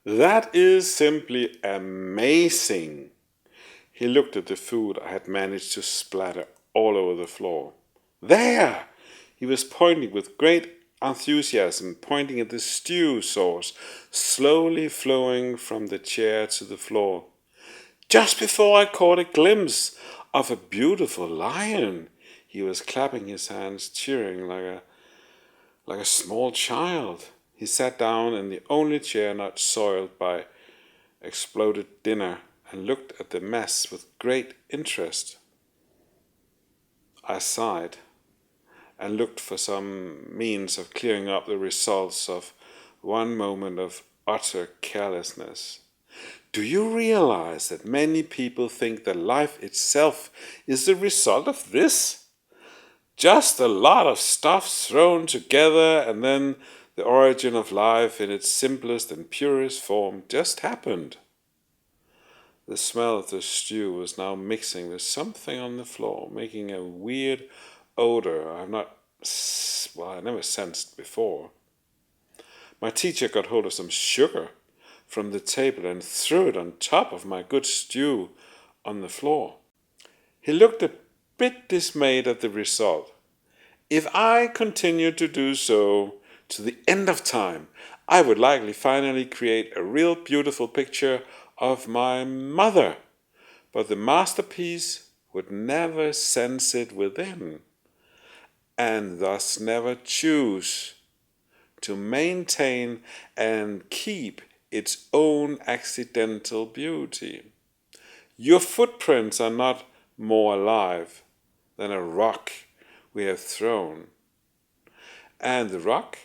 That is simply amazing. He looked at the food I had managed to splatter all over the floor. There! He was pointing with great enthusiasm, pointing at the stew sauce slowly flowing from the chair to the floor. Just before I caught a glimpse of a beautiful lion, he was clapping his hands, cheering like a small child. He sat down in the only chair not soiled by exploded dinner and looked at the mess with great interest. I sighed and looked for some means of clearing up the results of one moment of utter carelessness. Do you realize that many people think that life itself is the result of this? Just a lot of stuff thrown together, and then the origin of life in its simplest and purest form just happened. The smell of the stew was now mixing with something on the floor, making a weird odor I never sensed before. My teacher got hold of some sugar from the table and threw it on top of my good stew on the floor. He looked a bit dismayed at the result. If I continued to do so to the end of time, I would likely finally create a real beautiful picture of my mother, but the masterpiece would never sense it within, and thus never choose to maintain and keep its own accidental beauty. Your footprints are not more alive than a rock we have thrown. And the rock,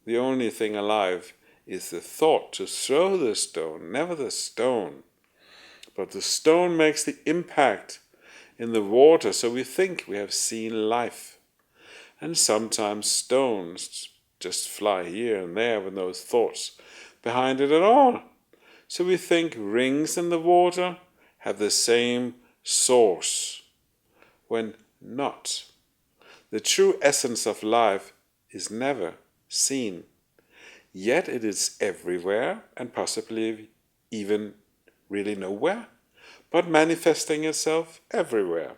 the only thing alive, is the thought to throw the stone, never the stone. But the stone makes the impact in the water, so we think we have seen life. And sometimes stones just fly here and there with no thoughts behind it at all. So we think rings in the water have the same source, when not. The true essence of life is never seen, yet it is everywhere and possibly even really nowhere, but manifesting itself everywhere.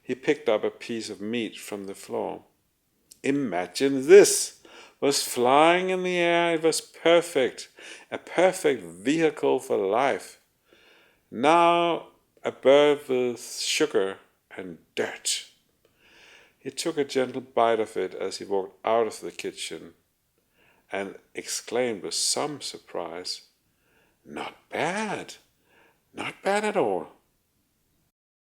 He picked up a piece of meat from the floor. Imagine this! Was flying in the air. It was perfect, a perfect vehicle for life. Now a bird with sugar and dirt. He took a gentle bite of it as he walked out of the kitchen and exclaimed with some surprise, "Not bad, not bad at all."